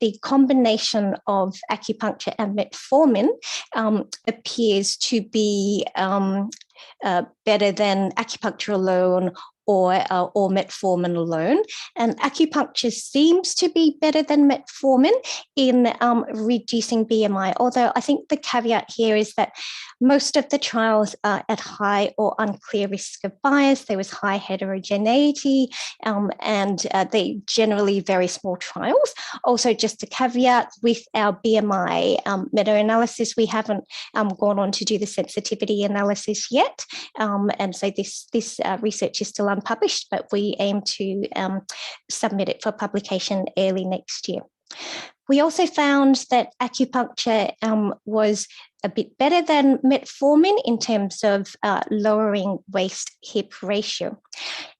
the combination of acupuncture and metformin appears to be better than acupuncture alone or metformin alone. And acupuncture seems to be better than metformin in reducing BMI, although I think the caveat here is that most of the trials are at high or unclear risk of bias. There was high heterogeneity, and they generally very small trials. Also, just a caveat with our BMI meta-analysis, we haven't gone on to do the sensitivity analysis yet. And so this research is still unpublished, but we aim to submit it for publication early next year. We also found that acupuncture was a bit better than metformin in terms of lowering waist-hip ratio.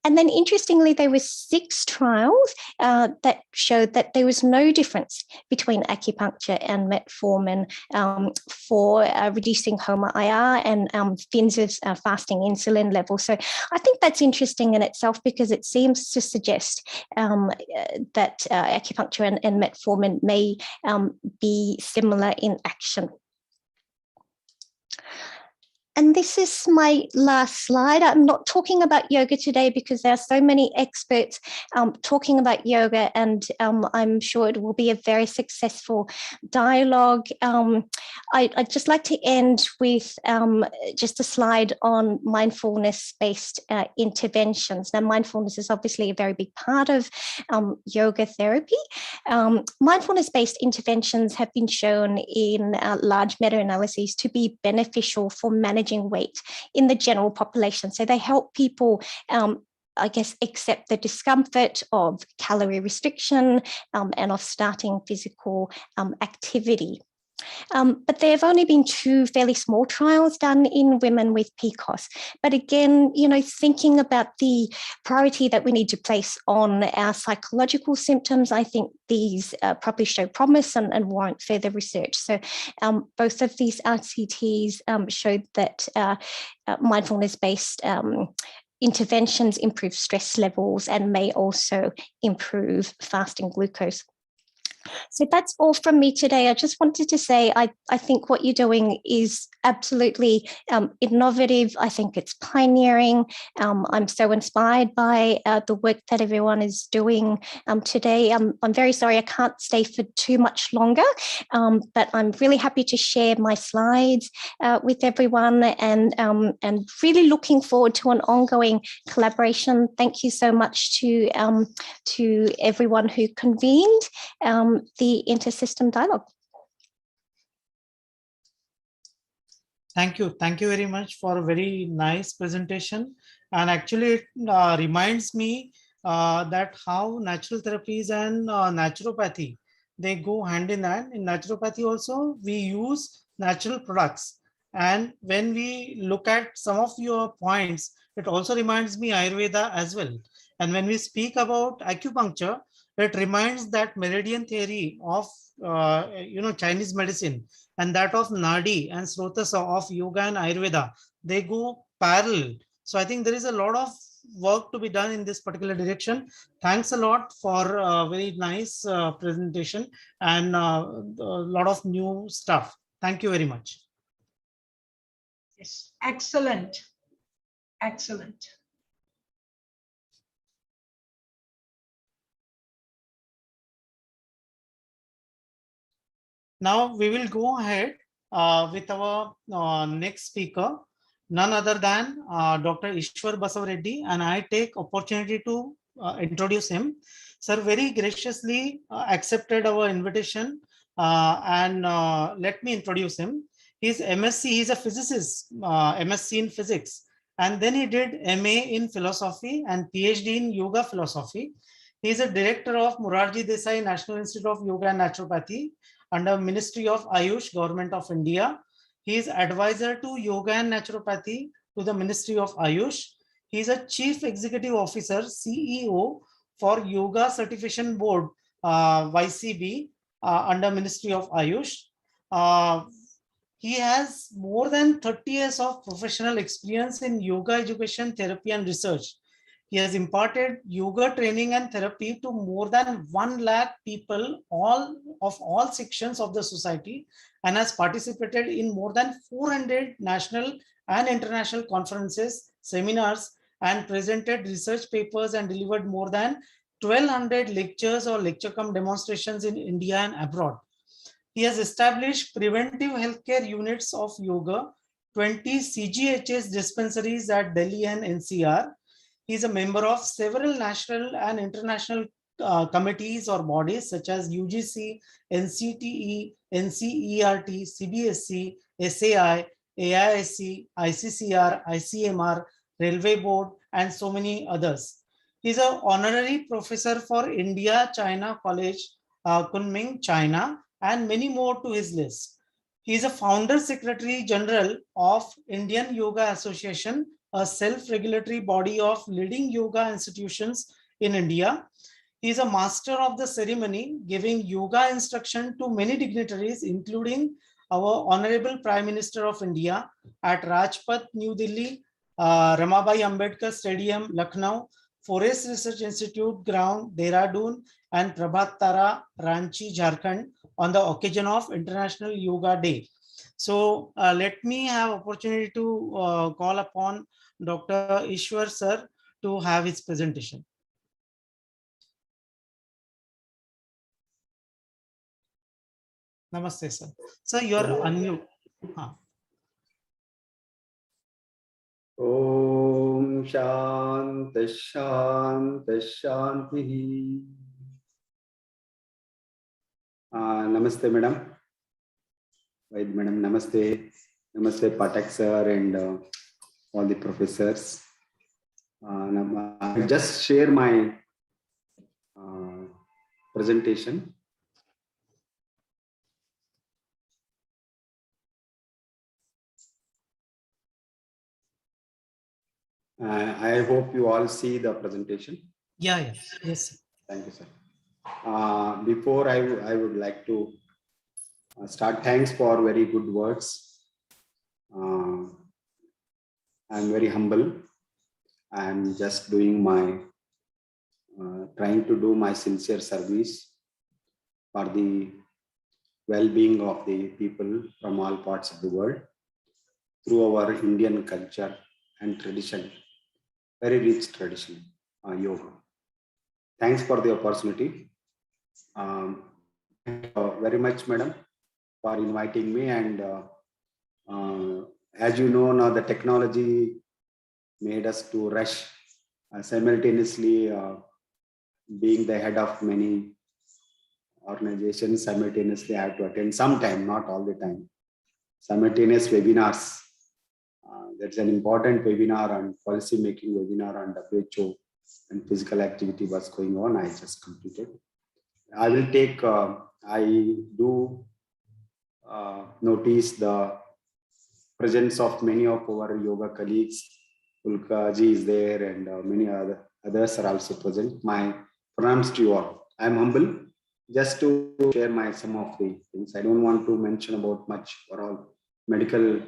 And then interestingly, there were 6 trials that showed that there was no difference between acupuncture and metformin for reducing HOMA-IR and FINS's fasting insulin level. So I think that's interesting in itself because it seems to suggest that acupuncture and metformin may be similar in action. And this is my last slide. I'm not talking about yoga today because there are so many experts talking about yoga, and I'm sure it will be a very successful dialogue. I'd just like to end with just a slide on mindfulness-based interventions. Now, mindfulness is obviously a very big part of yoga therapy. Mindfulness-based interventions have been shown in large meta-analyses to be beneficial for managing weight in the general population. So they help people, I guess, accept the discomfort of calorie restriction and of starting physical activity. But there have only been 2 fairly small trials done in women with PCOS. But again, you know, thinking about the priority that we need to place on our psychological symptoms, I think these probably show promise and warrant further research. So both of these RCTs showed that mindfulness-based interventions improve stress levels and may also improve fasting glucose. So that's all from me today. I just wanted to say I think what you're doing is absolutely innovative. I think it's pioneering. I'm so inspired by the work that everyone is doing today. I'm very sorry I can't stay for too much longer, but I'm really happy to share my slides with everyone and really looking forward to an ongoing collaboration. Thank you so much to everyone who convened the Intersystem Dialogue. Thank you. Thank you very much for a very nice presentation. And actually, it reminds me that how natural therapies and naturopathy, they go hand in hand. In naturopathy also, we use natural products. And when we look at some of your points, it also reminds me Ayurveda as well. And when we speak about acupuncture, it reminds that meridian theory of Chinese medicine and that of Nadi and Srotas of yoga and Ayurveda. They go parallel. So I think there is a lot of work to be done in this particular direction. Thanks a lot for a very nice presentation and a lot of new stuff. Thank you very much. Yes, excellent. Excellent. Now we will go ahead with our next speaker, none other than Dr. Ishwar Basavareddy, and I take opportunity to introduce him. Sir very graciously accepted our invitation and let me introduce him. He's MSc, he's a physicist, MSc in physics, and then he did MA in philosophy and PhD in yoga philosophy. He is a director of Morarji Desai National Institute of Yoga and Naturopathy under Ministry of Ayush, Government of India. He is advisor to Yoga and Naturopathy to the Ministry of Ayush. He is a Chief Executive Officer, CEO for Yoga Certification Board, YCB, under Ministry of Ayush. He has more than 30 years of professional experience in yoga education, therapy, and research. He has imparted yoga training and therapy to more than 1 lakh people, all of all sections of the society, and has participated in more than 400 national and international conferences, seminars, and presented research papers and delivered more than 1200 lectures or lecture cum demonstrations in India and abroad. He has established preventive healthcare units of yoga, 20 CGHS dispensaries at Delhi and NCR. He is a member of several national and international committees or bodies such as UGC, NCTE, NCERT, CBSC, SAI, AISC, ICCR, ICMR, Railway Board, and so many others. He is an honorary professor for India China College, Kunming, China, and many more to his list. He is a founder secretary general of Indian Yoga Association, a self-regulatory body of leading yoga institutions in India. He is a master of the ceremony, giving yoga instruction to many dignitaries, including our Honorable Prime Minister of India at Rajpath, New Delhi, Ramabai Ambedkar Stadium, Lucknow, Forest Research Institute Ground, Dehradun, and Prabhat Tara, Ranchi, Jharkhand, on the occasion of International Yoga Day. So let me have opportunity to call upon Dr. Ishwar sir to have his presentation. Namaste sir. Sir, you are unmute. Om Shanti Shanti Shanti. Namaste, madam. Right, madam. Namaste. Namaste, Patak sir, and all the professors. I'll just share my presentation. I hope you all see the presentation. Yeah. Yes. Thank you, sir. Before I would like to start, thanks for very good words. I'm very humble. I'm just doing my, trying to do my sincere service for the well-being of the people from all parts of the world through our Indian culture and tradition, very rich tradition, yoga. Thanks for the opportunity. Very much, madam, for inviting me. And as you know, now the technology made us to rush simultaneously, being the head of many organizations. Simultaneously, I have to attend sometime, not all the time, simultaneous webinars. That's an important webinar on policy making webinar on WHO and physical activity was going on. I just completed. I will take, I do notice the presence of many of our yoga colleagues. Ulka ji is there, and many others are also present. My pronouns to you all. I am humble just to share some of the things. I don't want to mention about much for all medical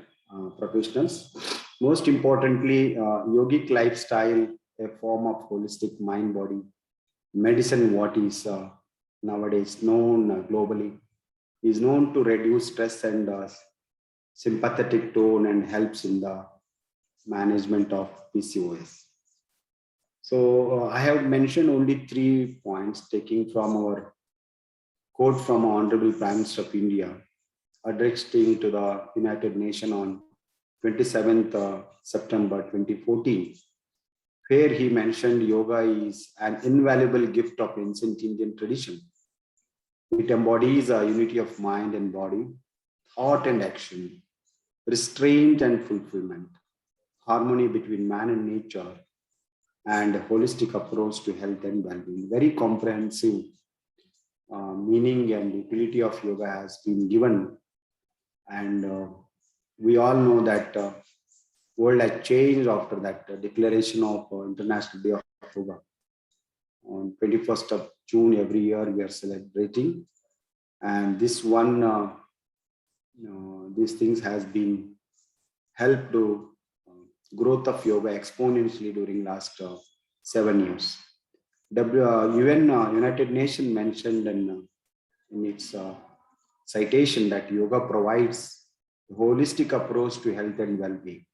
professionals. Most importantly, yogic lifestyle, a form of holistic mind-body medicine, what is nowadays known globally, is known to reduce stress and sympathetic tone and helps in the management of PCOS. So I have mentioned only 3 points taking from our quote from Honorable Prime Minister of India, addressing to the United Nations on 27th September 2014, where he mentioned yoga is an invaluable gift of ancient Indian tradition. It embodies a unity of mind and body, thought and action, restraint and fulfillment, harmony between man and nature, and a holistic approach to health and well-being. Very comprehensive meaning and utility of yoga has been given. And we all know that world has changed after that declaration of International Day of Yoga. On 21st of June every year we are celebrating. And this one, these things has been helped to growth of yoga exponentially during last 7 years. UN United Nations mentioned in its citation that yoga provides a holistic approach to health and well-being.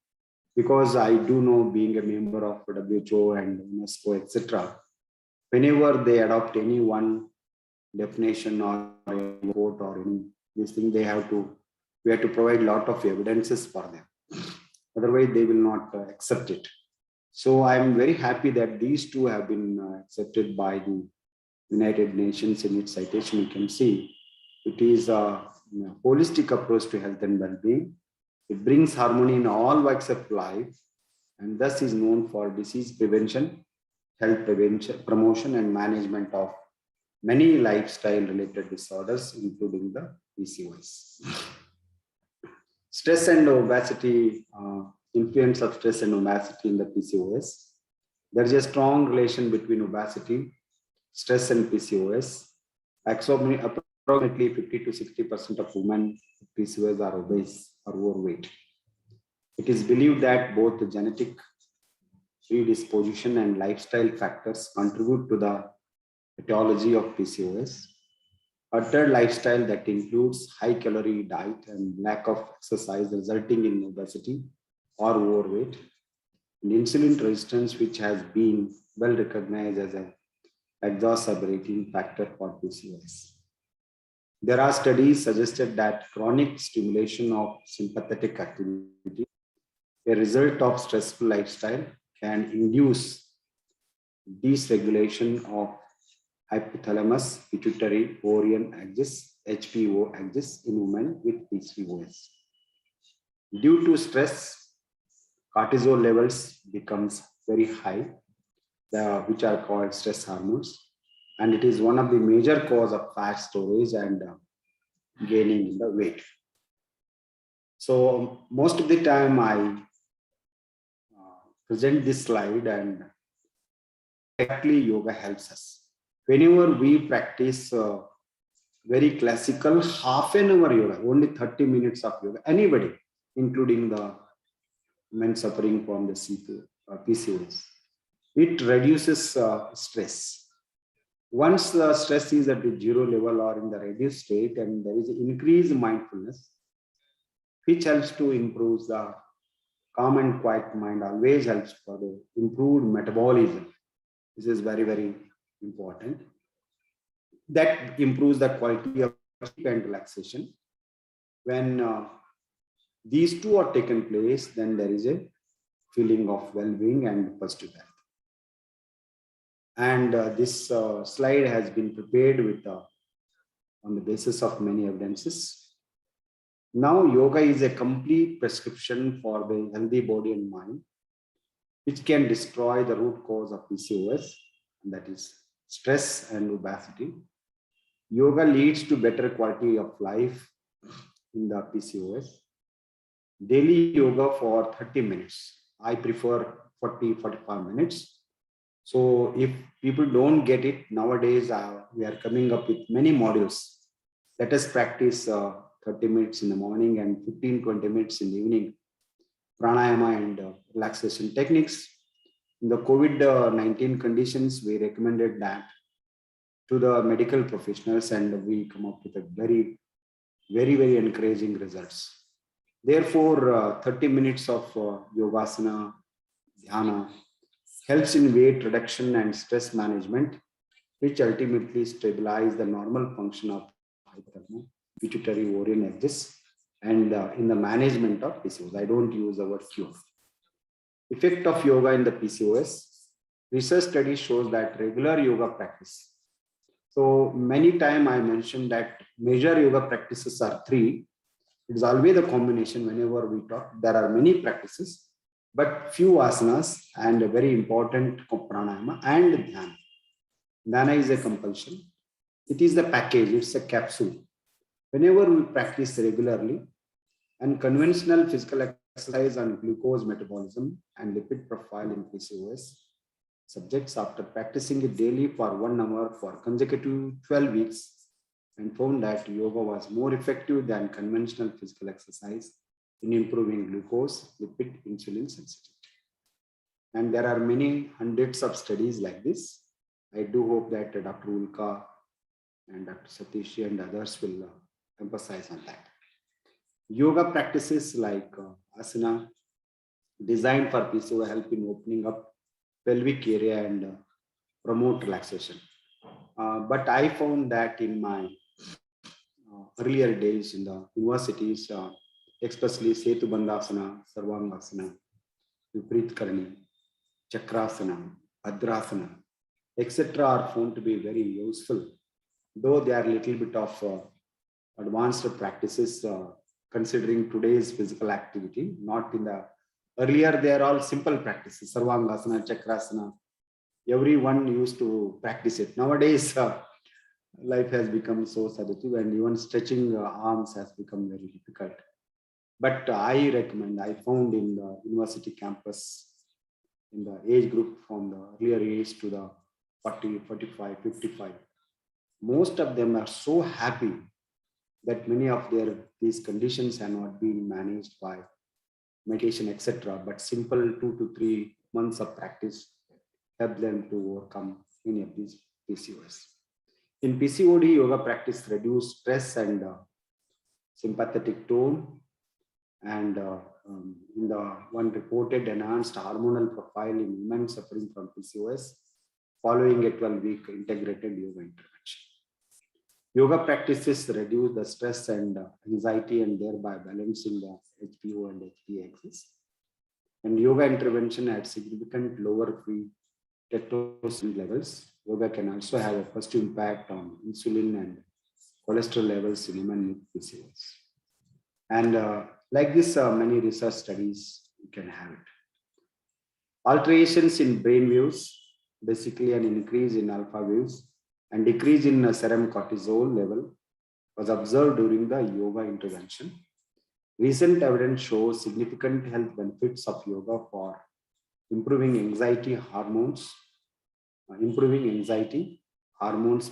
Because I do know, being a member of WHO and UNESCO, etc., whenever they adopt any one definition or a quote or any this thing, we have to provide a lot of evidences for them. Otherwise, they will not accept it. So I'm very happy that these two have been accepted by the United Nations in its citation. You can see it is a holistic approach to health and well-being. It brings harmony in all walks of life, and thus is known for disease prevention, health prevention, promotion, and management of many lifestyle-related disorders, including the PCOS. Stress and obesity, influence of stress and obesity in the PCOS. There is a strong relation between obesity, stress, and PCOS. Approximately 50 to 60% of women with PCOS are obese or overweight. It is believed that both the genetic predisposition and lifestyle factors contribute to the etiology of PCOS. Altered lifestyle that includes high calorie diet and lack of exercise resulting in obesity or overweight, and insulin resistance, which has been well recognized as an exacerbating factor for PCOS. There are studies suggested that chronic stimulation of sympathetic activity, a result of stressful lifestyle, can induce dysregulation of hypothalamus pituitary ovarian axis (HPO) axis in women with PCOS. Due to stress, cortisol levels becomes very high, which are called stress hormones, and it is one of the major cause of fat storage and gaining in the weight. So most of the time I present this slide, and exactly yoga helps us. Whenever we practice very classical half an hour yoga, only 30 minutes of yoga, anybody, including the men suffering from the PCOS, it reduces stress. Once the stress is at the zero level or in the reduced state, and there is increased mindfulness, which helps to improve the calm and quiet mind, always helps for the improved metabolism. This is very, very important. That improves the quality of sleep and relaxation. When these two are taken place, then there is a feeling of well-being and positive health. And this slide has been prepared with on the basis of many evidences. Now, yoga is a complete prescription for the healthy body and mind, which can destroy the root cause of PCOS, and that is stress and obesity. Yoga leads to better quality of life in the PCOS. Daily yoga for 30 minutes. I prefer 40-45 minutes. So if people don't get it, nowadays we are coming up with many modules. Let us practice 30 minutes in the morning and 15-20 minutes in the evening. Pranayama and relaxation techniques. In the COVID-19 conditions, we recommended that to the medical professionals, and we come up with a very, very, very encouraging results. Therefore, 30 minutes of yogasana, dhyana helps in weight reduction and stress management, which ultimately stabilize the normal function of hypothalamus, pituitary ovarian axis, and in the management of PCOS. I don't use the word cure. Effect of yoga in the PCOS. Research study shows that regular yoga practice. So many times I mentioned that major yoga practices are 3. It is always a combination. Whenever we talk, there are many practices, but few asanas and a very important pranayama and dhyana. Dhyana is a compulsion. It is the package, it's a capsule. Whenever we practice regularly, and conventional physical exercise on glucose metabolism and lipid profile in PCOS subjects, after practicing it daily for 1 hour for consecutive 12 weeks, and found that yoga was more effective than conventional physical exercise in improving glucose, lipid, insulin sensitivity. And there are many hundreds of studies like this. I do hope that Dr. Ulka and Dr. Satish and others will emphasize on that. Yoga practices like asana designed for PCOS help in opening up pelvic area and promote relaxation. But I found that in my earlier days in the universities, especially Setu Bandhasana, Sarvangasana, Viprit Karni, Chakrasana, Bhadrasana, etc. are found to be very useful, though they are a little bit of advanced practices considering today's physical activity. Not in the earlier, they are all simple practices, Sarvangasana, Chakrasana. Everyone used to practice it. Nowadays, life has become so sedative and even stretching arms has become very difficult. But I recommend, I found in the university campus, in the age group from the earlier age to the 40, 45, 55, most of them are so happy that many of these conditions have not been managed by meditation, etc. But simple 2 to 3 months of practice help them to overcome any of these PCOS. In PCOD, yoga practice reduce stress and sympathetic tone, and in the one reported enhanced hormonal profile in women suffering from PCOS following a 12-week integrated yoga intervention. Yoga practices reduce the stress and anxiety and thereby balancing the HPO and HPA axis. And yoga intervention at significant lower free testosterone levels. Yoga can also have a positive impact on insulin and cholesterol levels in women with PCOS. And like this, many research studies you can have it. Alterations in brain waves, basically an increase in alpha waves and decrease in serum cortisol level was observed during the yoga intervention. Recent evidence shows significant health benefits of yoga for improving anxiety hormones,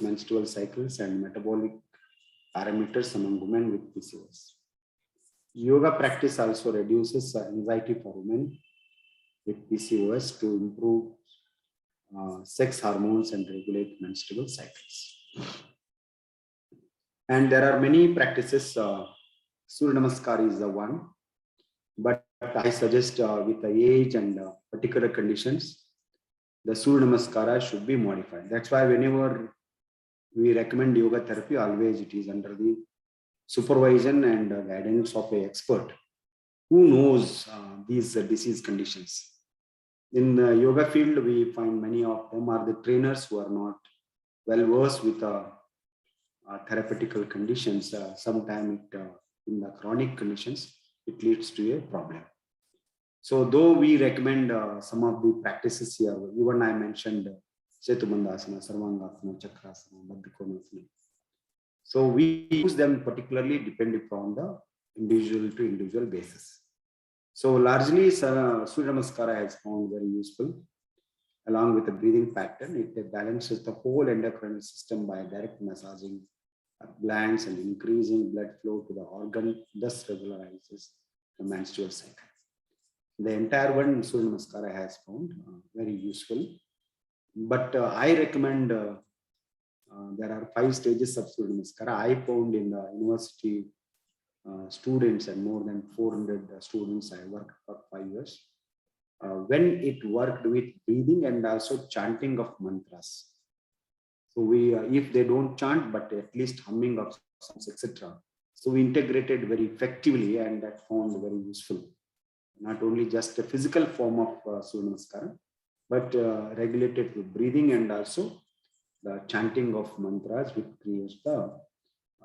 menstrual cycles, and metabolic parameters among women with PCOS. Yoga practice also reduces anxiety for women with PCOS to improve sex hormones and regulate menstrual cycles. And there are many practices. Surya Namaskar is the one, but I suggest with the age and particular conditions, the Surya Namaskara should be modified. That's why whenever we recommend yoga therapy, always it is under the supervision and guidance of an expert who knows these disease conditions. In the yoga field, we find many of them are the trainers who are not well versed with therapeutical conditions. Sometimes in the chronic conditions, it leads to a problem. So though we recommend some of the practices here, even I mentioned Setubandhasana, Sarvangasana, Chakrasana, Baddhakonasana. So we use them particularly depending upon the individual to individual basis. So largely Surya Namaskara has found very useful. Along with the breathing pattern, it balances the whole endocrine system by direct massaging glands and increasing blood flow to the organ, thus regularizes the menstrual cycle. The entire one Surya Namaskara has found very useful. But I recommend there are 5 stages of Surya Namaskara. I found in the university students and more than 400 students, I worked for 5 years. When it worked with breathing and also chanting of mantras. So we, if they don't chant, but at least humming of songs, etc. So we integrated very effectively, and that found very useful. Not only just a physical form of Surya Namaskara, but regulated with breathing and also the chanting of mantras, which creates the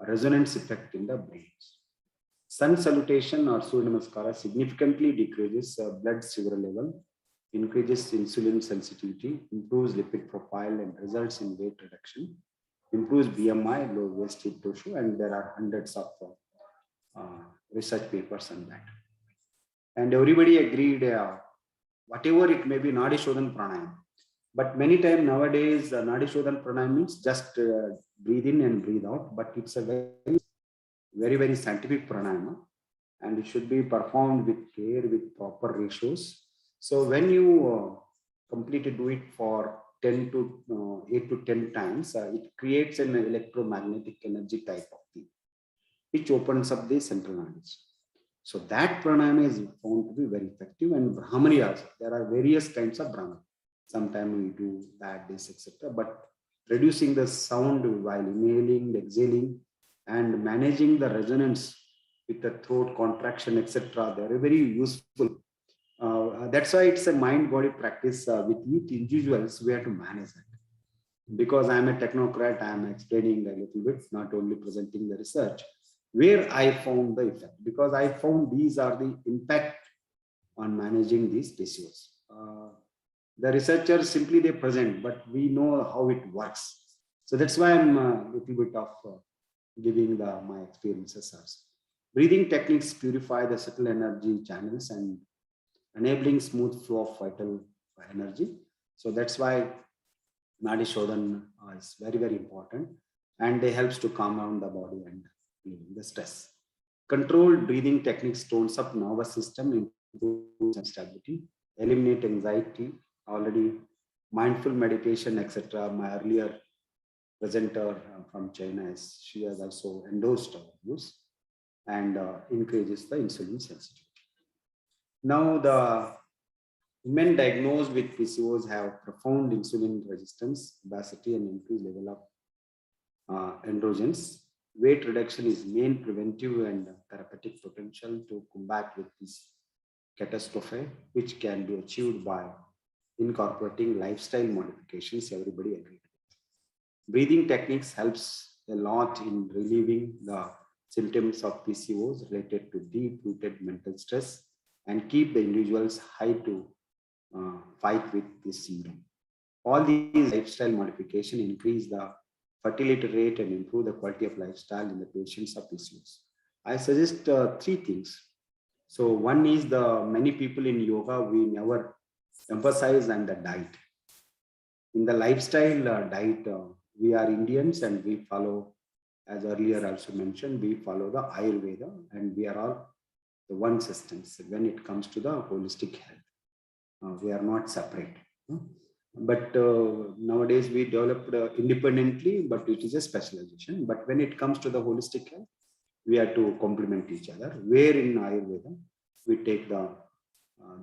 resonance effect in the brains. Sun salutation or Surya Namaskara significantly decreases blood sugar level, increases insulin sensitivity, improves lipid profile and results in weight reduction, improves BMI, low waist hip tissue, and there are hundreds of research papers on that. And everybody agreed, whatever it may be, Nadi Shodhan Pranayam. But many times nowadays, Nadi Shodhan Pranayam means just breathe in and breathe out, but it's a very scientific pranayama, and it should be performed with care, with proper ratios. So when you completely do it for 8 to 10 times, it creates an electromagnetic energy type of thing, which opens up the central nervous. So that pranayama is found to be very effective. And Brahmari also, there are various kinds of Brahmari. Sometimes we do that, this, etc. But reducing the sound while inhaling, exhaling, and managing the resonance with the throat contraction, etc. They are very useful. That's why it's a mind-body practice. With each individuals, we have to manage that. Because I'm a technocrat, I'm explaining a little bit, not only presenting the research, where I found the effect. Because I found these are the impact on managing these PCOS. The researchers simply they present, but we know how it works. So that's why I'm a little bit of giving my experiences also. Breathing techniques purify the subtle energy channels and enabling smooth flow of vital energy. So that's why Nadi Shodhan is very, very important, and it helps to calm down the body and relieve the stress. Controlled breathing techniques tones up nervous system, improves stability, eliminate anxiety. Already mindful meditation, etc. My earlier presenter from China, she has also endorsed our use and increases the insulin sensitivity. Now the women diagnosed with PCOS have profound insulin resistance, obesity, and increased level of androgens. Weight reduction is main preventive and therapeutic potential to combat with this catastrophe, which can be achieved by incorporating lifestyle modifications. Everybody agreed. Breathing techniques helps a lot in relieving the symptoms of PCOS related to deep-rooted mental stress and keep the individuals high to fight with this syndrome. All these lifestyle modifications increase the fertility rate and improve the quality of lifestyle in the patients of PCOS. I suggest 3 things. So one is the many people in yoga, we never emphasize on the diet. In the lifestyle diet, we are Indians and we follow, as earlier also mentioned, we follow the Ayurveda and we are all the one systems when it comes to the holistic health. We are not separate. But nowadays we developed independently, but it is a specialization. But when it comes to the holistic health, we have to complement each other. Where in Ayurveda, we take the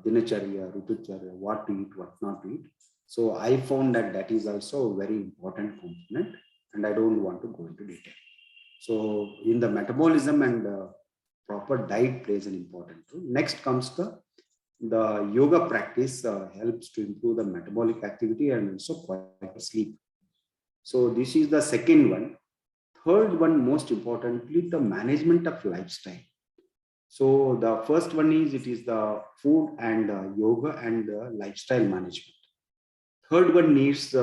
dinacharya, rutucharya, what to eat, what not to eat. So I found that that is also a very important component, and I don't want to go into detail. So in the metabolism and proper diet plays an important role. Next comes the yoga practice helps to improve the metabolic activity and also quality of sleep. So this is the second one. Third one, most importantly, the management of lifestyle. So the first one is it is the food and yoga and lifestyle management. Third one needs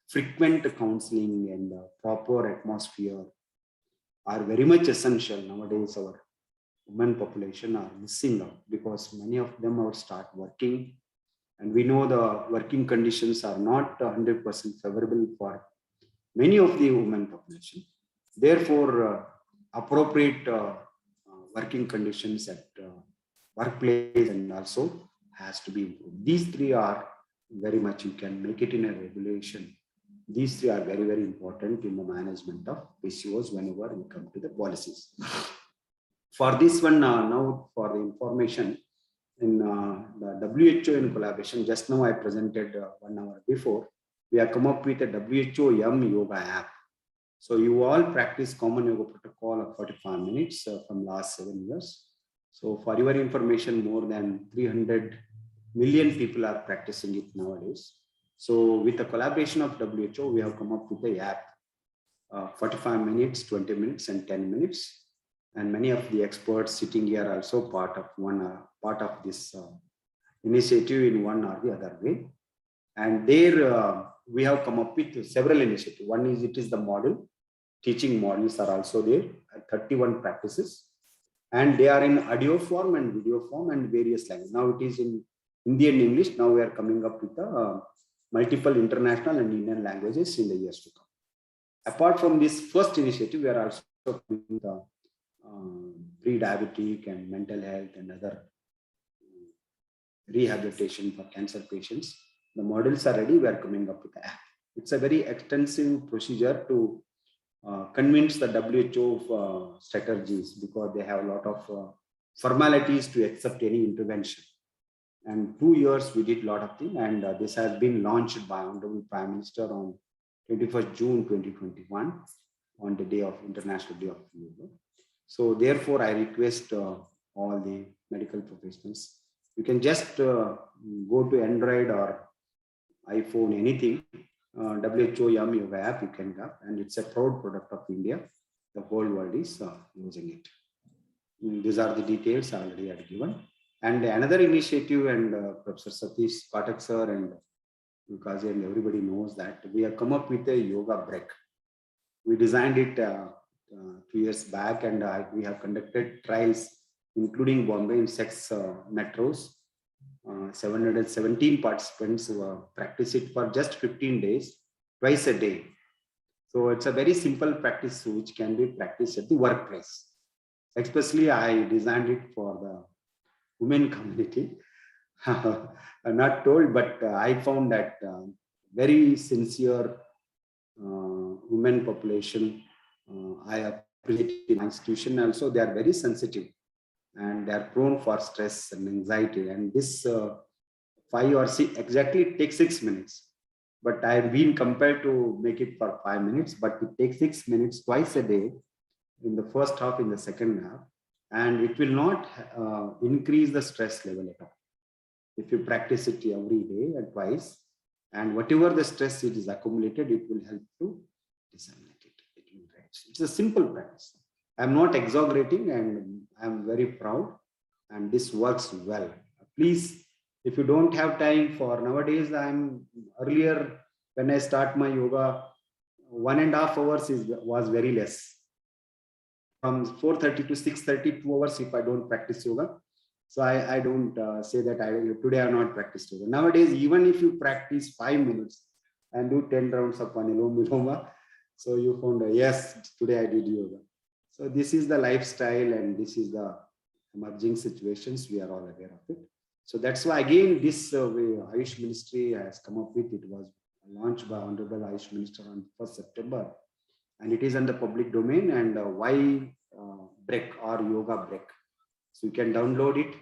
frequent counseling and proper atmosphere are very much essential. Nowadays our women population are missing out because many of them are start working, and we know the working conditions are not 100% favorable for many of the women population. Therefore, appropriate working conditions at workplace and also has to be improved. These 3 are very much, you can make it in a regulation. These 3 are very, very important in the management of PCOS whenever we come to the policies. For this one, now for the information, in the WHO in collaboration, just now I presented 1 hour before, we have come up with a WHO Yoga app. So you all practice common yoga protocol of 45 minutes from last 7 years. So for your information, more than 300 million people are practicing it nowadays. So with the collaboration of WHO, we have come up with the app, 45 minutes, 20 minutes, and 10 minutes. And many of the experts sitting here are also part of this initiative in one or the other way. And there we have come up with several initiatives. One is it is the model. Teaching models are also there, 31 practices. And they are in audio form and video form and various languages. Now it is in Hindi and English. Now we are coming up with multiple international and Indian languages in the years to come. Apart from this first initiative, we are also doing the pre-diabetic and mental health and other rehabilitation for cancer patients. The models are ready. We are coming up with the app. It's a very extensive procedure to convince the WHO of strategies, because they have a lot of formalities to accept any intervention. And 2 years we did a lot of things, and this has been launched by Honorable Prime Minister on 21st June 2021 on the day of International Day of Yoga. So therefore, I request all the medical professionals, you can just go to Android or iPhone, anything, WHO Yum Yoga app you can have, and it's a proud product of India. The whole world is using it. These are the details already I had given. And another initiative, and Professor Satish Patak sir and Lukazi and everybody knows that we have come up with a yoga break. We designed it 2 years back, and we have conducted trials, including Bombay, in 6 metros. 717 participants who practice it for just 15 days, twice a day. So it's a very simple practice which can be practiced at the workplace. Especially I designed it for the women community. I'm not told, but I found that very sincere women population. I appreciate my institution also. They are very sensitive and they are prone for stress and anxiety. And this 5 or 6 exactly takes 6 minutes. But I've been compelled to make it for 5 minutes, but it takes 6 minutes twice a day, in the first half, in the second half, and it will not increase the stress level at all. If you practice it every day and twice, and whatever the stress it is accumulated, it will help to disseminate it. It's a simple practice. I'm not exaggerating, and I'm very proud, and this works well. Please, if you don't have time for nowadays, earlier when I start my yoga, 1.5 hours was very less. From 4:30 to 6:30, 2 hours if I don't practice yoga. So I don't say that today I have not practiced yoga. Nowadays, even if you practice 5 minutes and do 10 rounds of Anuloma Viloma, so you found, yes, today I did yoga. So this is the lifestyle, and this is the emerging situations. We are all aware of it. So that's why, again, this Ayush Ministry has come up with. It was launched by Honorable Ayush Minister on 1st September. And it is in the public domain, and why break or yoga break. So you can download it.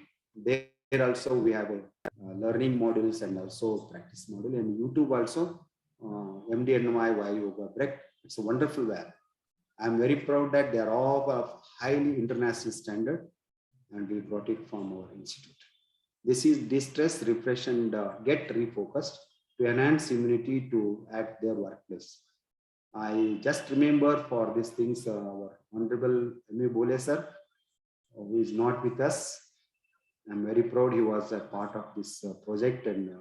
There also we have a learning models and also practice model, and YouTube also, MDNY why yoga break. It's a wonderful web. I'm very proud that they are all of highly international standard, and we brought it from our institute. This is distress, refresh, and get refocused to enhance immunity to at their workplace. I just remember for these things, our Honorable M.A. Bole sir, who is not with us. I'm very proud he was a part of this project, and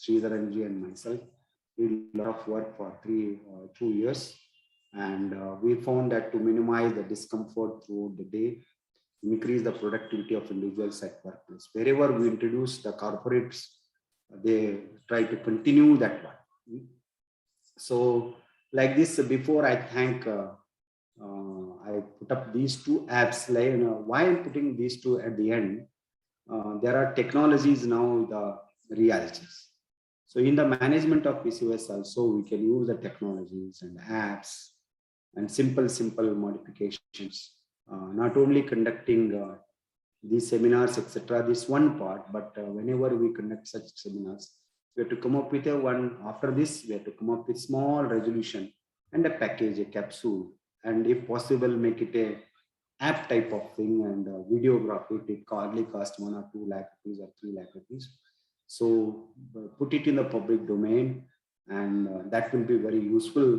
Sridharanji and myself did a lot of work for 2 years. And we found that to minimize the discomfort throughout the day, increase the productivity of individuals at workplace. Wherever we introduce the corporates, they try to continue that one. So like this, before I thank, I put up these 2 apps. Like, why I'm putting these 2 at the end? There are technologies now, the realities. So in the management of PCOS also, we can use the technologies and apps and simple modifications. Not only conducting these seminars, etc. This one part, but whenever we conduct such seminars, we have to come up with one. After this, we have to come up with small resolution and a package, a capsule, and if possible, make it a app type of thing, and videography. It hardly cost 1 or 2 lakh rupees or 3 lakh rupees. So put it in the public domain, and that will be very useful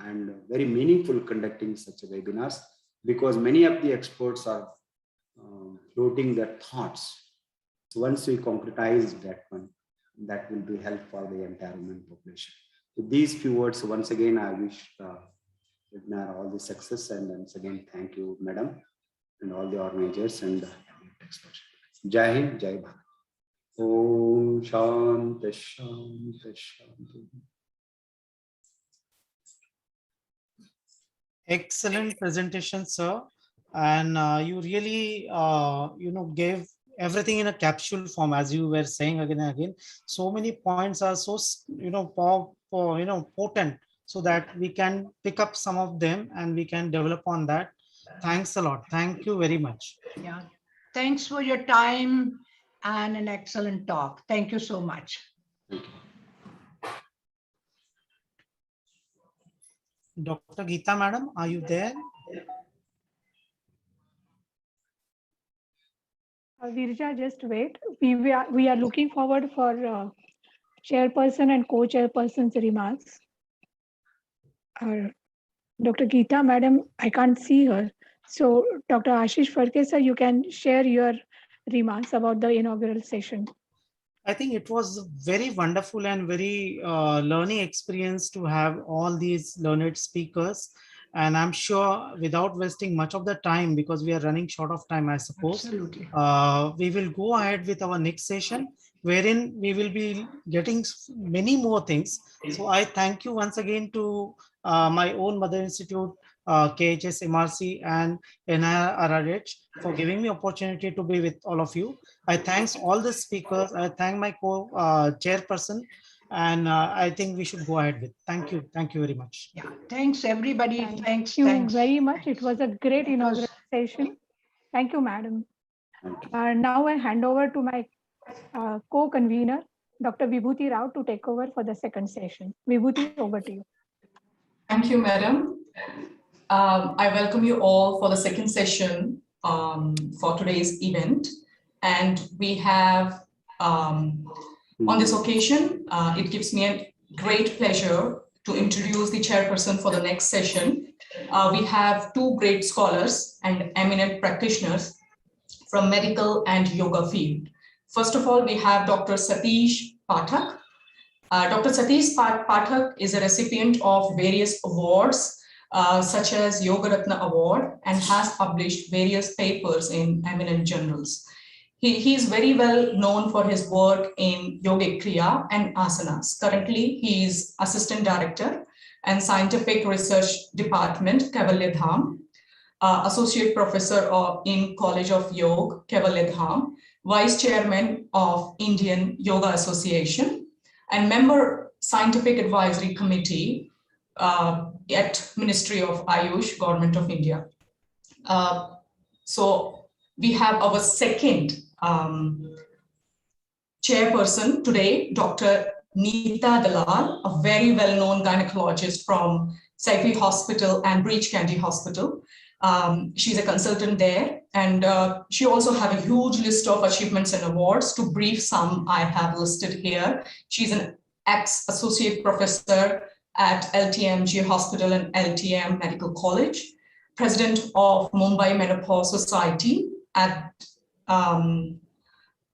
and very meaningful conducting such a webinars, because many of the experts are floating their thoughts. So once we concretize that one, that will be help for the entire human population. With these few words, once again, I wish webinar all the success, and once again, thank you, madam, and all the organizers and experts. Jai Hind, Jai Bharat. Om Shanti Shanti Shanti. Excellent presentation, sir. And you really, gave everything in a capsule form, as you were saying again and again. So many points are so, potent, so that we can pick up some of them and we can develop on that. Thanks a lot. Thank you very much. Yeah. Thanks for your time and an excellent talk. Thank you so much. Dr. Geeta, madam, are you there? Virja, just wait. We are looking forward for chairperson and co-chairperson's remarks. Dr. Geeta, madam, I can't see her. So Dr. Ashish Farke, sir, you can share your remarks about the inaugural session. I think it was a very wonderful and very learning experience to have all these learned speakers. And I'm sure without wasting much of the time, because we are running short of time, I suppose, Absolutely. we will go ahead with our next session, wherein we will be getting many more things. So I thank you once again to my own mother institute, KHS, MRC, and NIRH for giving me opportunity to be with all of you. I thanks all the speakers. I thank my co-chairperson, and I think we should go ahead with. Thank you. Thank you very much. Yeah. Thanks, everybody. Thank you very much. It was a great inaugural session. Thank you, madam. Now I hand over to my co-convener, Dr. Vibhuti Rao, to take over for the second session. Vibhuti, over to you. Thank you, madam. I welcome you all for the second session for today's event. And we have, on this occasion, it gives me a great pleasure to introduce the chairperson for the next session. We have two great scholars and eminent practitioners from medical and yoga field. First of all, we have Dr. Satish Pathak. Dr. Satish Pathak is a recipient of various awards, such as Yoga Ratna Award, and has published various papers in eminent journals. He is very well known for his work in yogic kriya and asanas. Currently, he is Assistant Director and Scientific Research Department, Kaivalya Dham, Associate Professor in College of Yoga, Kaivalya Dham, Vice Chairman of Indian Yoga Association, and member Scientific Advisory Committee at Ministry of Ayush, Government of India. So we have our second chairperson today, Dr. Neeta Dalal, a very well-known gynecologist from Saifi Hospital and Breach Candy Hospital. She's a consultant there, and she also has a huge list of achievements and awards. To brief some, I have listed here. She's an ex-associate professor at LTMG Hospital and LTM Medical College, president of Mumbai Menopause Society, and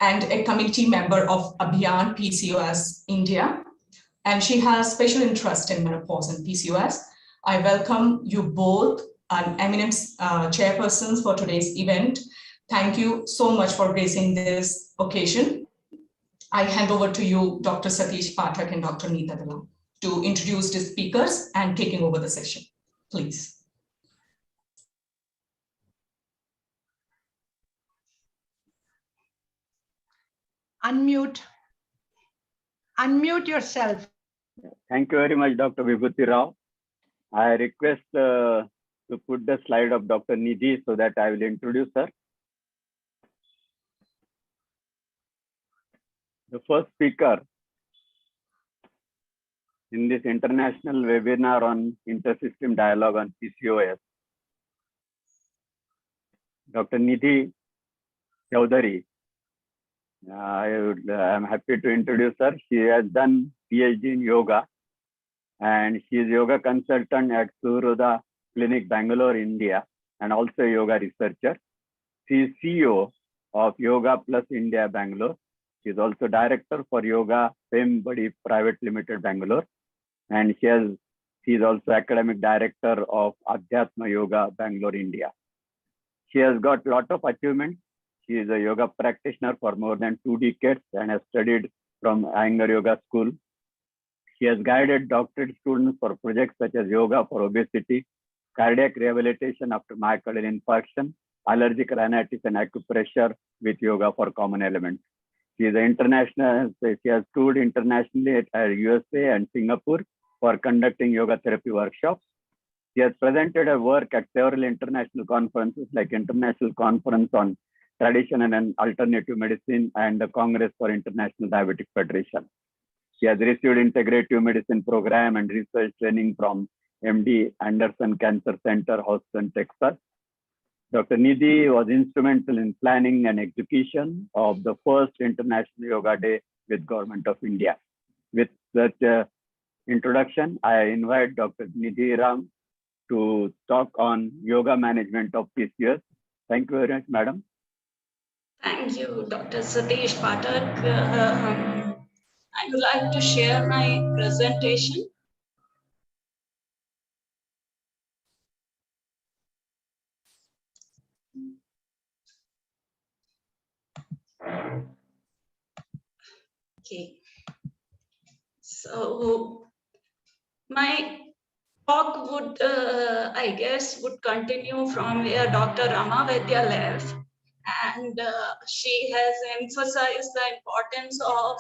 a committee member of Abhiyan PCOS India. And she has special interest in menopause and PCOS. I welcome you both, eminent chairpersons, for today's event. Thank you so much for gracing this occasion. I hand over to you, Dr. Satish Pathak and Dr. Neeta Dalal, to introduce the speakers and taking over the session, please. Unmute yourself. Thank you very much, Dr. Vibhuti Rao. I request to put the slide of Dr. Nidhi so that I will introduce her. The first speaker in this international webinar on intersystem dialogue on PCOS, Dr. Nidhi Chaudhary. I'm happy to introduce her. She has done PhD in yoga, and she is yoga consultant at Suhruda Clinic, Bangalore, India, and also a yoga researcher. She is CEO of Yoga Plus India, Bangalore. She is also director for Yoga Fame Buddy Private Limited, Bangalore, and she is also academic director of Adhyatma Yoga, Bangalore, India. She has got a lot of achievements. She is a yoga practitioner for more than 2 decades and has studied from Iyengar Yoga School. She has guided doctorate students for projects such as yoga for obesity, cardiac rehabilitation after myocardial infarction, allergic rhinitis and acupressure with yoga for common elements. She is an international, she has toured internationally at USA and Singapore for conducting yoga therapy workshops. She has presented her work at several international conferences like International Conference on Traditional and Alternative Medicine and the Congress for International Diabetic Federation. She has received integrative medicine program and research training from MD Anderson Cancer Center, Houston, Texas. Dr. Nidhi was instrumental in planning and execution of the first International Yoga Day with Government of India. With such introduction, I invite Dr. Nidhi Ram to talk on yoga management of PCOS. Thank you very much, madam. Thank you, Dr. Satish Pathak. I would like to share my presentation. Okay. So my talk would, I guess, would continue from where Dr. Rama Vaidya left. And she has emphasized the importance of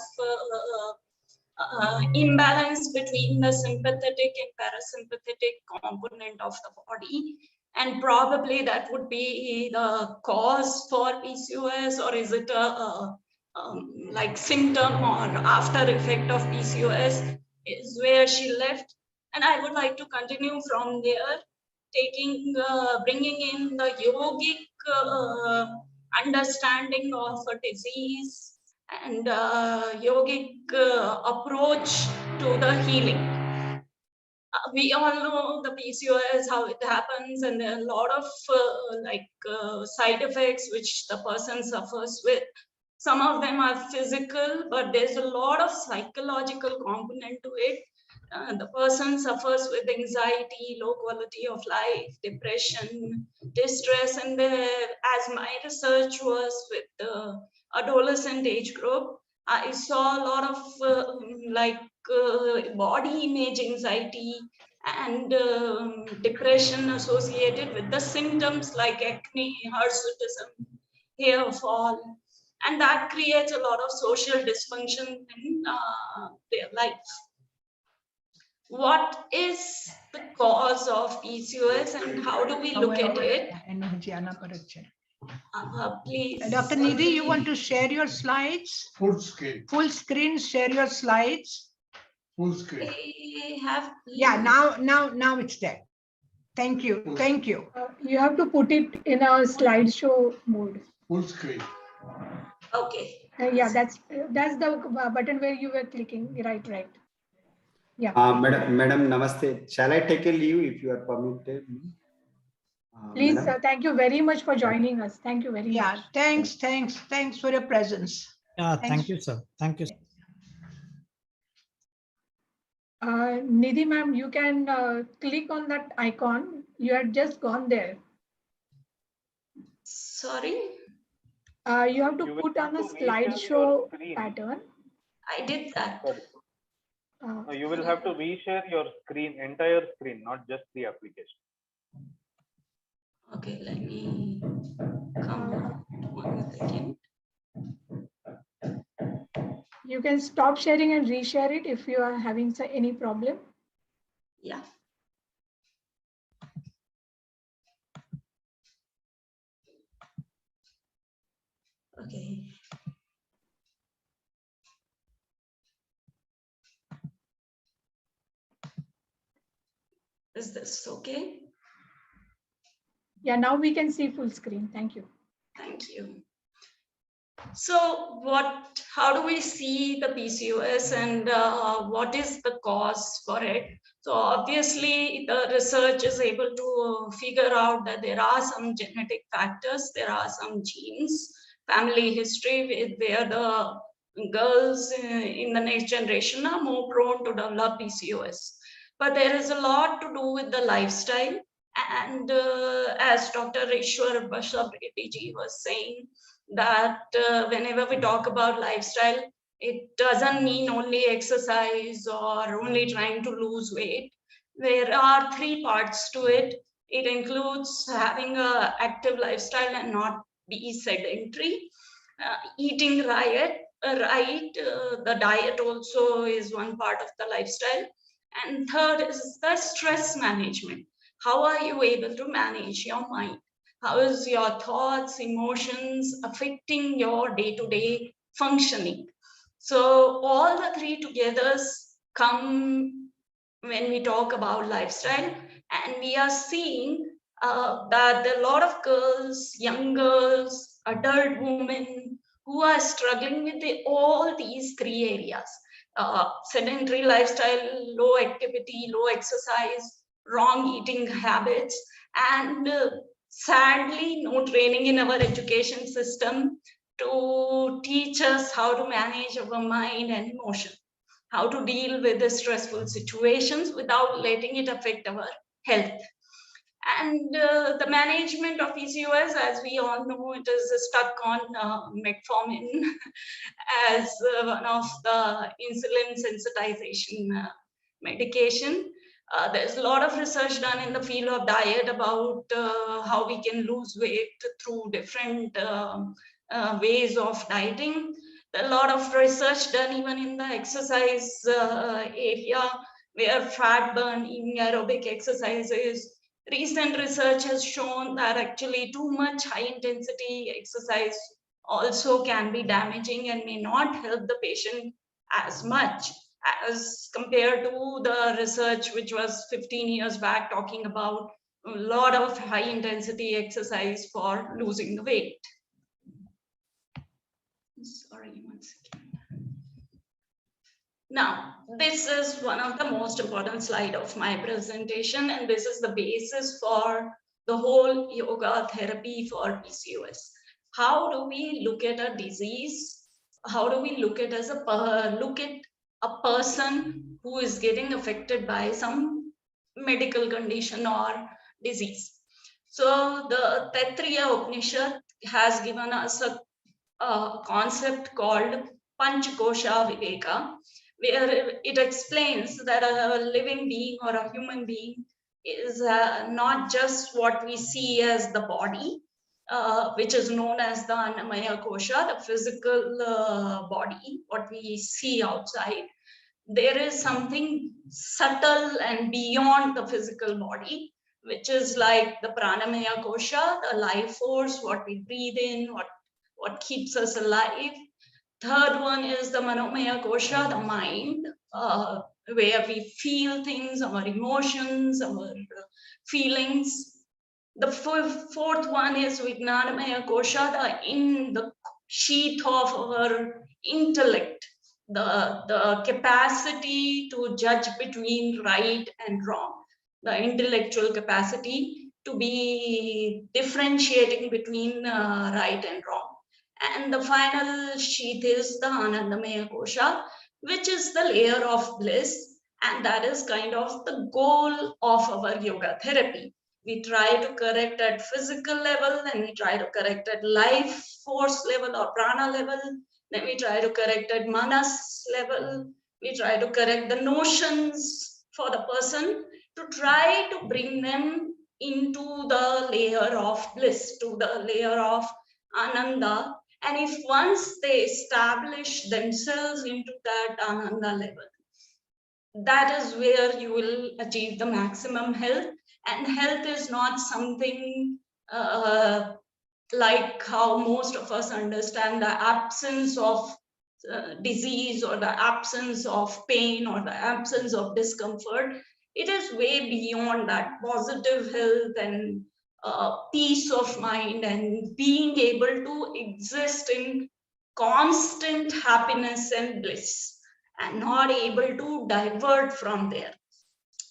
imbalance between the sympathetic and parasympathetic component of the body. And probably that would be the cause for PCOS, or is it a like symptom or after effect of PCOS, is where she left. And I would like to continue from there, bringing in the yogic understanding of a disease and yogic approach to the healing. We all know the PCOS, how it happens, and there are a lot of side effects which the person suffers with. Some of them are physical, but there's a lot of psychological component to it. The person suffers with anxiety, low quality of life, depression, distress, and as my research was with the adolescent age group, I saw a lot of body image anxiety and depression associated with the symptoms like acne, hirsutism, hair fall, and that creates a lot of social dysfunction in their life. What is the cause of PCOS and how do we look at it? Please. Dr. Nidhi, you want to share your slides? Full screen. Full screen, share your slides. Full screen. Yeah, now it's there. Thank you. Thank you. You have to put it in a slideshow mode. Full screen. Okay. Yeah, that's the button where you were clicking. Right. Yeah. Madam, namaste. Shall I take a leave if you are permitted? Please, thank you very much for joining us. Thank you very much. Yeah, thanks for your presence. Thank you, sir. Thank you. Nidhi ma'am, you can click on that icon. You had just gone there. Sorry? You have to put on a slideshow pattern. I did that. No, you will have to reshare your screen, entire screen, not just the application. Okay, let me come 1 second. You can stop sharing and reshare it if you are having any problem. Yeah. Okay. Is this okay? Yeah, now we can see full screen. Thank you. Thank you. So how do we see the PCOS and what is the cause for it? So obviously the research is able to figure out that there are some genetic factors, there are some genes, family history where the girls in the next generation are more prone to develop PCOS. But there is a lot to do with the lifestyle. And as Dr. Ishwar Basavreddy was saying, that whenever we talk about lifestyle, it doesn't mean only exercise or only trying to lose weight. There are 3 parts to it. It includes having an active lifestyle and not be sedentary, eating right. The diet also is one part of the lifestyle. And third is the stress management. How are you able to manage your mind? How is your thoughts, emotions affecting your day-to-day functioning? So all the three together come when we talk about lifestyle, and we are seeing that a lot of girls, young girls, adult women who are struggling with all these three areas. Sedentary lifestyle, low activity, low exercise, wrong eating habits, and sadly no training in our education system to teach us how to manage our mind and emotion, how to deal with the stressful situations without letting it affect our health. And the management of PCOS, as we all know, it is stuck on metformin as one of the insulin sensitization medication. There's a lot of research done in the field of diet about how we can lose weight through different ways of dieting. A lot of research done even in the exercise area, where fat burning, aerobic exercises. Recent research has shown that actually too much high intensity exercise also can be damaging and may not help the patient as much as compared to the research which was 15 years back talking about a lot of high intensity exercise for losing the weight. Sorry, one second. Now, this is one of the most important slide of my presentation, and this is the basis for the whole yoga therapy for PCOS. How do we look at a disease? How do we look at a person who is getting affected by some medical condition or disease? So the Taittiriya Upanishad has given us a concept called Panchakosha Viveka, where it explains that a living being or a human being is not just what we see as the body, which is known as the Annamaya Kosha, the physical body, what we see outside. There is something subtle and beyond the physical body, which is like the Pranamaya Kosha, the life force, what we breathe in, what keeps us alive. Third one is the Manomaya Kosha, the mind, where we feel things, our emotions, our feelings. The fourth one is Vijnanamaya Kosha, in the sheath of our intellect, the capacity to judge between right and wrong, the intellectual capacity to be differentiating between right and wrong. And the final sheath is the Anandamaya Kosha, which is the layer of bliss. And that is kind of the goal of our yoga therapy. We try to correct at physical level, then we try to correct at life force level or prana level, then we try to correct at manas level, we try to correct the notions for the person to try to bring them into the layer of bliss, to the layer of ananda. And if once they establish themselves into that ananda level, that is where you will achieve the maximum health. And health is not something like how most of us understand the absence of disease or the absence of pain or the absence of discomfort. It is way beyond that. Positive health and peace of mind and being able to exist in constant happiness and bliss and not able to divert from there.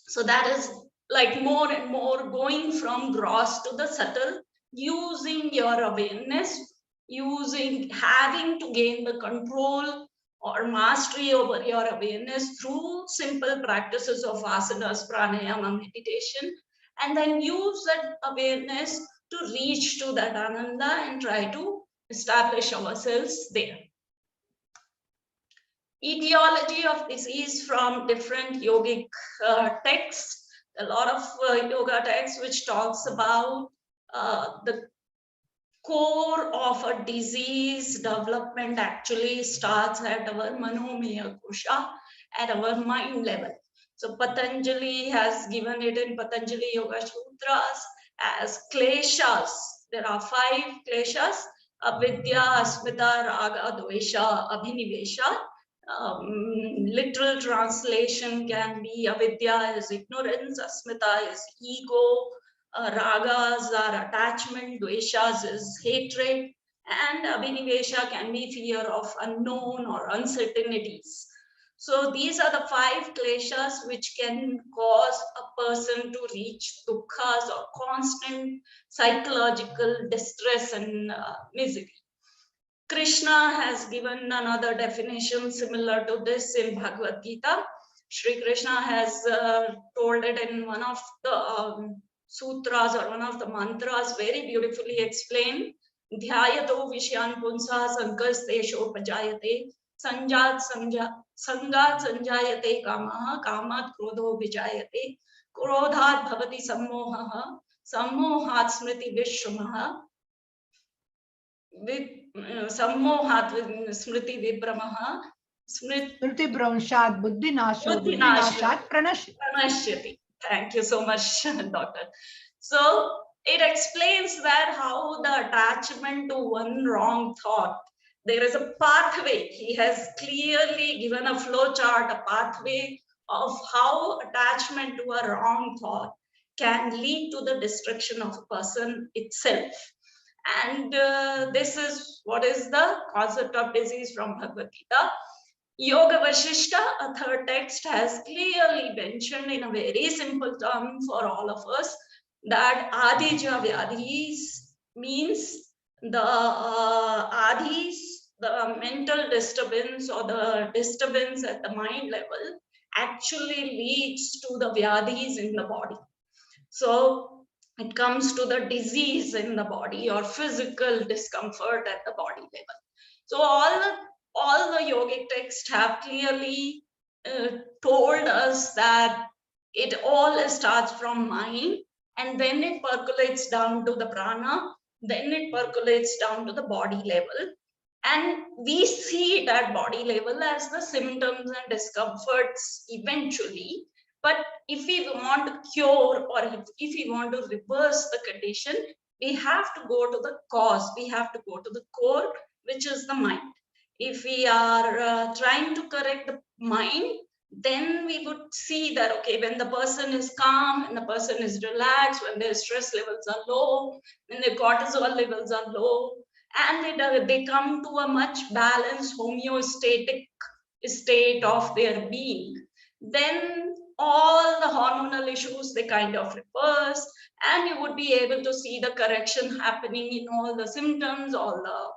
So that is like more and more going from gross to the subtle, using your awareness, having to gain the control or mastery over your awareness through simple practices of asanas, pranayama, meditation, and then use that awareness to reach to that ananda and try to establish ourselves there. Etiology of disease from different yogic texts. A lot of yoga texts which talks about the core of a disease development actually starts at our manomaya kosha, at our mind level. So Patanjali has given it in Patanjali Yoga Sutras as kleshas. There are 5 kleshas: avidya, asmita, raga, dvesha, abhinivesha. Literal translation can be avidya is ignorance, asmita is ego, ragas are attachment, dveshas is hatred, and abhinivesha can be fear of unknown or uncertainties. So these are the 5 kleshas which can cause a person to reach dukkhas or constant psychological distress and misery. Krishna has given another definition similar to this in Bhagavad Gita. Shri Krishna has told it in one of the sutras or one of the mantras, very beautifully explained. Dhyayato vishyan punsa sankastesho pajayate sanjat sanjayate kamaha kamat krodho vijayate krodhat bhavati sammohaha sammohat smriti vishwamaha sammohat smriti vibramaha Smriti Bhranshad Buddhinasho Buddhinashat Pranashyati. Thank you so much, Doctor. So it explains that how the attachment to one wrong thought, there is a pathway. He has clearly given a flow chart, a pathway of how attachment to a wrong thought can lead to the destruction of a person itself. And this is what is the concept of disease from Bhagavad Gita. Yoga Vashishta, a third text, has clearly mentioned in a very simple term for all of us that Adija Vyadhis means the Adhis, the mental disturbance or the disturbance at the mind level actually leads to the Vyadhis in the body. So it comes to the disease in the body or physical discomfort at the body level. So all the yogic texts have clearly told us that it all starts from mind and then it percolates down to the prana, then it percolates down to the body level. And we see it at body level as the symptoms and discomforts eventually. But if we want to cure or if we want to reverse the condition, we have to go to the cause. We have to go to the core, which is the mind. If we are trying to correct the mind, then we would see that, okay, when the person is calm, when the person is relaxed, when their stress levels are low, when their cortisol levels are low, and they come to a much balanced homeostatic state of their being, then all the hormonal issues, they kind of reverse, and you would be able to see the correction happening in all the symptoms, all the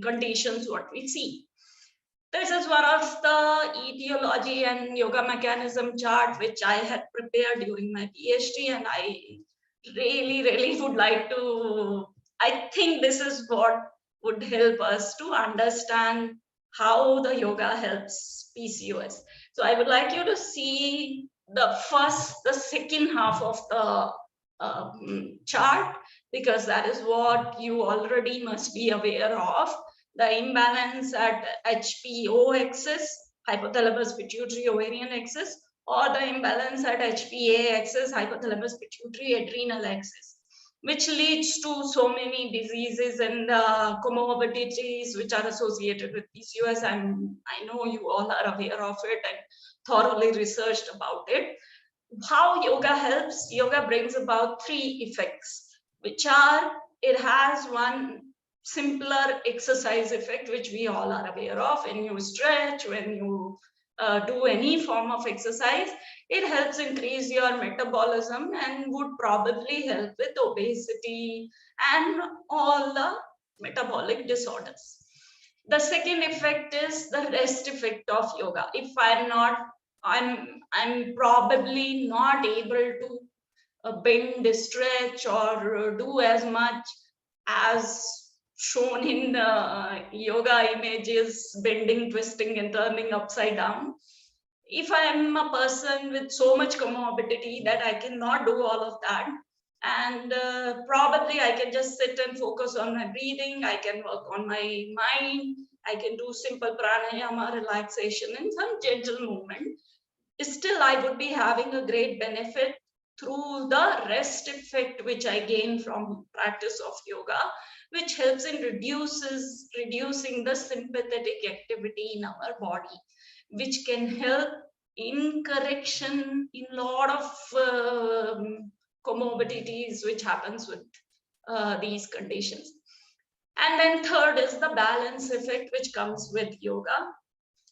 conditions what we see. This is one of the etiology and yoga mechanism chart which I had prepared during my PhD, and I really would like to, I think this is what would help us to understand how the yoga helps PCOS. So I would like you to see the second half of the chart, because that is what you already must be aware of. The imbalance at HPO axis, hypothalamus pituitary ovarian axis, or the imbalance at HPA axis, hypothalamus pituitary adrenal axis, which leads to so many diseases and comorbidities which are associated with PCOS. And I know you all are aware of it and thoroughly researched about it. How yoga helps? Yoga brings about 3 effects, which are, it has one simpler exercise effect, which we all are aware of. When you stretch, when you do any form of exercise, it helps increase your metabolism and would probably help with obesity and all the metabolic disorders. The second effect is the rest effect of yoga. If I'm probably not able to bend, stretch, or do as much as shown in the yoga images, bending, twisting, and turning upside down. if I'm a person with so much comorbidity that I cannot do all of that, and probably I can just sit and focus on my breathing, I can work on my mind, I can do simple pranayama, relaxation, and some gentle movement, still I would be having a great benefit through the rest effect which I gain from practice of yoga, which helps in reducing the sympathetic activity in our body, which can help in correction in a lot of comorbidities which happens with these conditions. And then third is the balance effect which comes with yoga,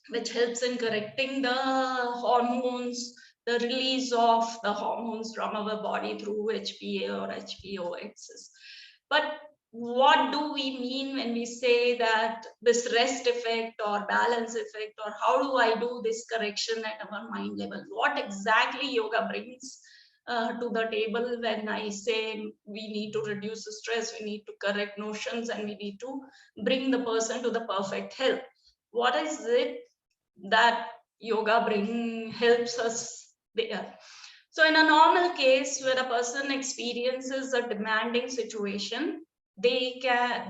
which helps in correcting the hormones, the release of the hormones from our body through HPA or HPOXs. But what do we mean when we say that this rest effect or balance effect, or how do I do this correction at our mind level? What exactly yoga brings to the table when I say we need to reduce the stress, we need to correct notions, and we need to bring the person to the perfect health? What is it that yoga helps us there? So in a normal case where a person experiences a demanding situation, they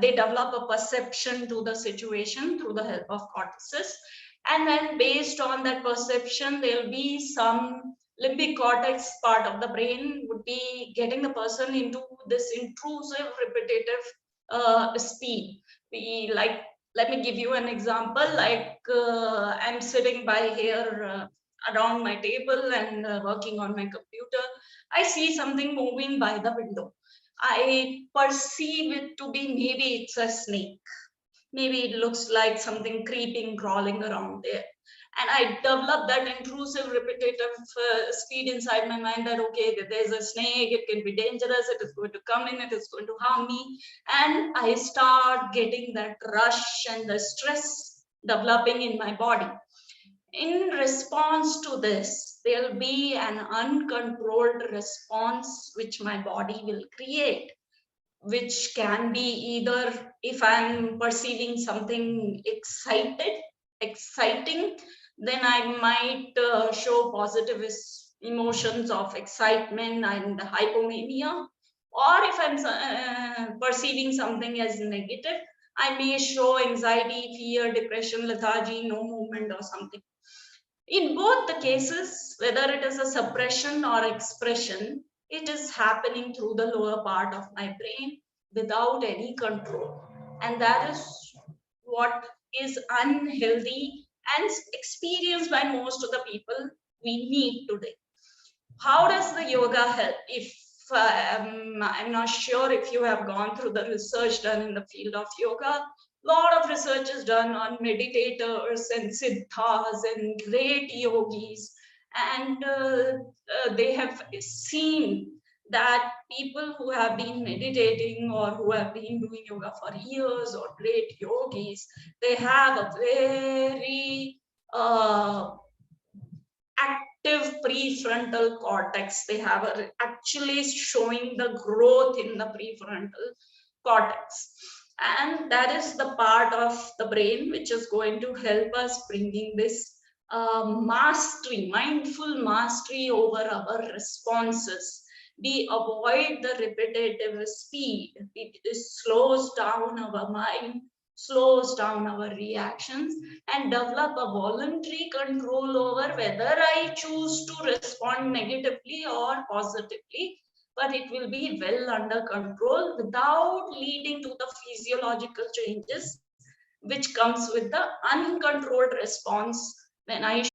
develop a perception to the situation through the help of cortices, and then based on that perception there'll be some limbic cortex part of the brain would be getting the person into this intrusive repetitive speed. Let me give you an example. Like I'm sitting by here around my table and working on my computer. I see something moving by the window. I perceive it to be maybe it's a snake. Maybe it looks like something creeping, crawling around there. And I develop that intrusive, repetitive speed inside my mind that, okay, there's a snake, it can be dangerous, it is going to come in, it is going to harm me. And I start getting that rush and the stress developing in my body. In response to this, there'll be an uncontrolled response which my body will create, which can be either if I'm perceiving something exciting, then I might show positive emotions of excitement and hypomania. Or if I'm perceiving something as negative, I may show anxiety, fear, depression, lethargy, no movement or something. In both the cases, whether it is a suppression or expression, it is happening through the lower part of my brain without any control. And that is what is unhealthy and experienced by most of the people we meet today. How does the yoga help? If I'm not sure if you have gone through the research done in the field of yoga. A lot of research is done on meditators and siddhas and great yogis, and they have seen that people who have been meditating or who have been doing yoga for years, or great yogis, they have a very active prefrontal cortex. They have actually showing the growth in the prefrontal cortex. And that is the part of the brain which is going to help us bringing this mastery, mindful mastery over our responses. We avoid the repetitive speed. It slows down our mind, slows down our reactions, and develop a voluntary control over whether I choose to respond negatively or positively. But it will be well under control without leading to the physiological changes which comes with the uncontrolled response when I